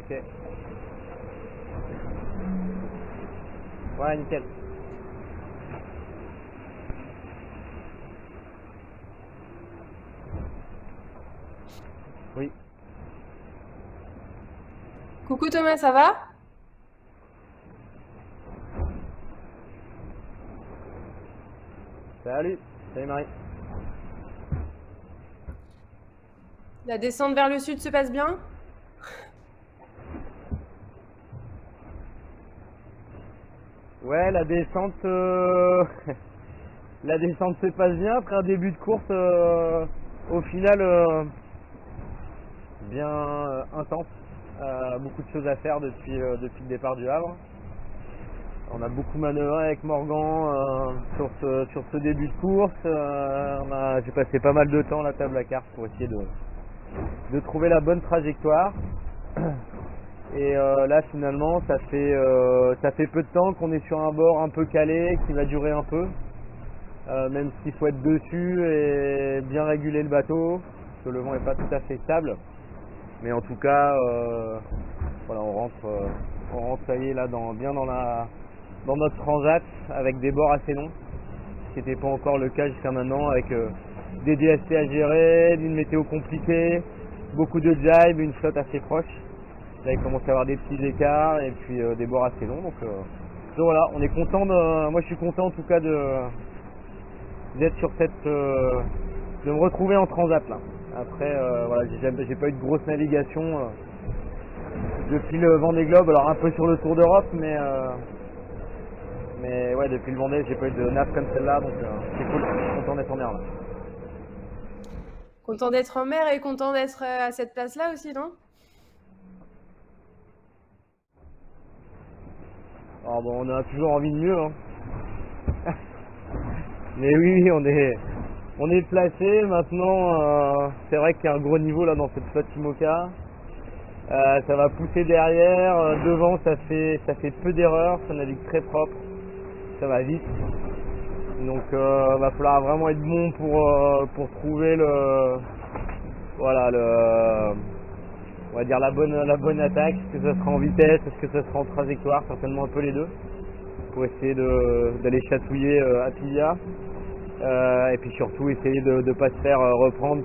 Ok. Ouais, nickel. Oui. Coucou Thomas, ça va? Salut. Salut Marie. La descente vers le sud se passe bien? Ouais, la descente, la descente se passe bien après un début de course au final bien intense. Beaucoup de choses à faire depuis le départ du Havre. On a beaucoup manœuvré avec Morgan sur ce début de course. J'ai passé pas mal de temps à la table à cartes pour essayer de trouver la bonne trajectoire. Et là finalement ça fait peu de temps qu'on est sur un bord un peu calé qui va durer un peu. Même s'il faut être dessus et bien réguler le bateau, parce que le vent n'est pas tout à fait stable. Mais en tout cas, voilà, on rentre ça y est là bien dans notre transat avec des bords assez longs, ce qui n'était pas encore le cas jusqu'à maintenant, avec des DST à gérer, une météo compliquée, beaucoup de jibe, une flotte assez proche. Là il commence à y avoir des petits écarts et puis des bords assez longs. Donc voilà, on est content moi je suis content en tout cas d'être sur de me retrouver en transat là. Après voilà, j'ai pas eu de grosse navigation depuis le Vendée Globe, alors un peu sur le Tour d'Europe, mais ouais, depuis le Vendée j'ai pas eu de nav comme celle-là, donc c'est cool, je suis content d'être en mer là. Content d'être en mer et content d'être à cette place-là aussi, non? Alors bon, on a toujours envie de mieux, hein. Mais oui, on est placé maintenant. C'est vrai qu'il y a un gros niveau là dans cette flotte IMOCA. Ça va pousser derrière. Devant, ça fait peu d'erreurs. Ça navigue très propre. Ça va vite. Donc, va falloir vraiment être bon pour trouver on va dire la bonne attaque. Est-ce que ça sera en vitesse, est-ce que ça sera en trajectoire, certainement un peu les deux, pour essayer d'aller chatouiller Apilia. Et puis surtout essayer de ne pas se faire reprendre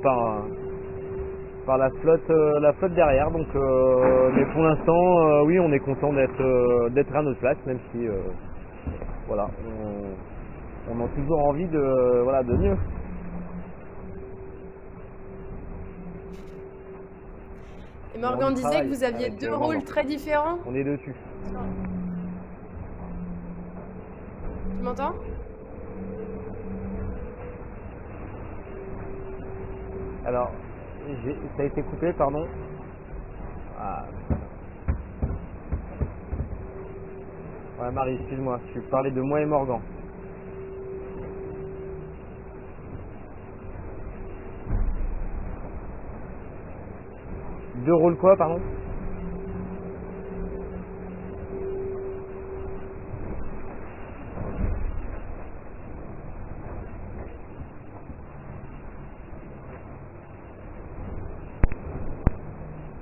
par la flotte derrière. Donc mais pour l'instant oui, on est content d'être à notre place, même si voilà, on a toujours envie de mieux. Et Mais on Morgan y disait que travaille vous aviez avec deux Morgan. rôles très différents. On est dessus. Tu m'entends? Alors ça a été coupé, pardon. Ah. Ouais Marie, excuse-moi, je parlais de moi et Morgan. Deux rôles quoi, pardon?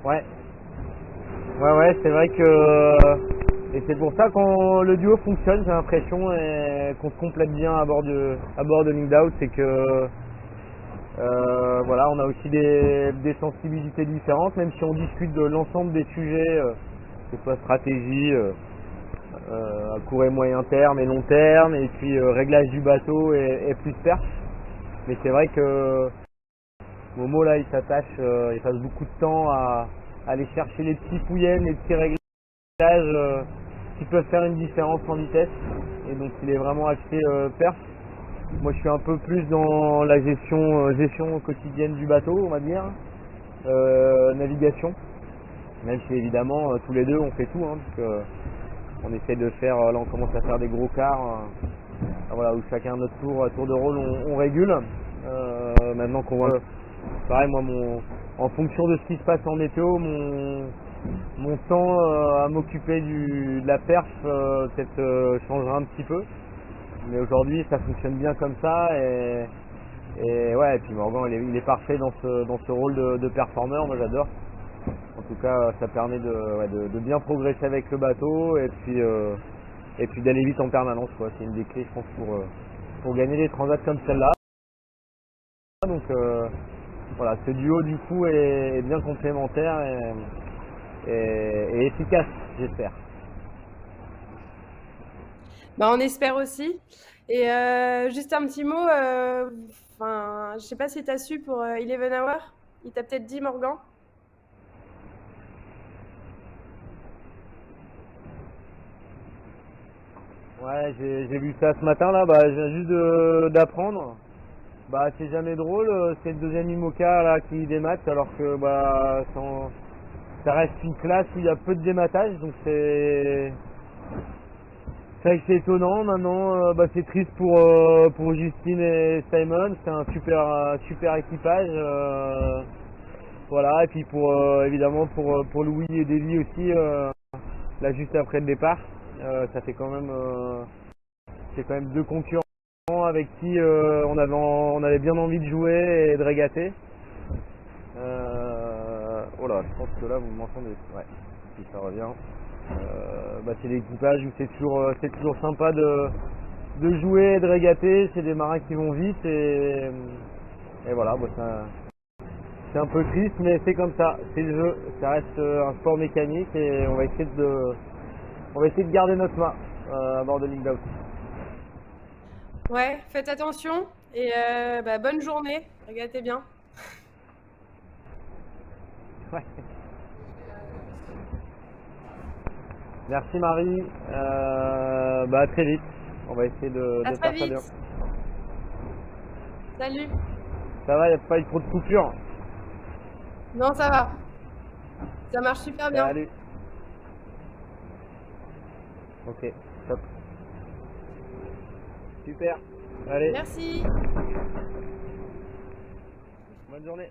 Ouais. Ouais, c'est vrai que et c'est pour ça que le duo fonctionne, j'ai l'impression, et qu'on se complète bien à bord de Lingdout, c'est que voilà, on a aussi des sensibilités différentes, même si on discute de l'ensemble des sujets, que ce soit stratégie, à court et moyen terme et long terme, et puis réglage du bateau et plus de perche. Mais c'est vrai que Momo là, il s'attache, il passe beaucoup de temps à aller chercher les petits fouillens, les petits réglages qui peuvent faire une différence en vitesse, et donc il est vraiment axé perf. Moi je suis un peu plus dans la gestion quotidienne du bateau, on va dire, navigation, même si évidemment tous les deux on fait tout, hein, parce que on essaie de faire, là on commence à faire des gros quarts, voilà, où chacun à notre tour de rôle on régule. Maintenant qu'on voit, pareil, moi en fonction de ce qui se passe en météo, mon temps à m'occuper de la perf peut-être changera un petit peu. Mais aujourd'hui ça fonctionne bien comme ça, et ouais, et puis Morgan il est parfait dans ce rôle de performeur, moi j'adore. Quand tout cas, ça permet de bien progresser avec le bateau et puis d'aller vite en permanence, quoi. C'est une des clés, je pense, pour gagner des transats comme celle-là. Donc voilà, ce duo du coup est bien complémentaire et efficace, j'espère. Bah, on espère aussi. Et juste un petit mot, je sais pas si tu as su pour 11 Hour. Il t'a peut-être dit, Morgan? Ouais, j'ai vu ça ce matin là, bah je viens juste d'apprendre. Bah c'est jamais drôle, c'est le deuxième IMOCA là qui démate alors que ça reste une classe où il y a peu de dématage, donc c'est vrai que c'est étonnant. Maintenant c'est triste pour Justine et Simon, c'est un super équipage. Voilà, et puis évidemment pour Louis et Davy aussi, là juste après le départ, ça fait quand même c'est quand même deux concurrents avec qui on avait bien envie de jouer et de régater. Oh là, je pense que là vous m'entendez. Ouais, si ça revient. C'est l'équipage où c'est toujours sympa de jouer et de régater. C'est des marins qui vont vite et voilà, c'est un peu triste, mais c'est comme ça, c'est le jeu, ça reste un sport mécanique et on va essayer de garder notre main à bord de l'Inglaut. Ouais, faites attention et bonne journée. Régatez bien. Ouais. Merci Marie, à très vite, on va essayer de À très faire ça vite. bien. Salut. Ça va, il n'y a pas eu trop de coupures? Non, ça va. Ça marche super bien. Salut. Ok, top. Super, allez, Merci. bonne journée.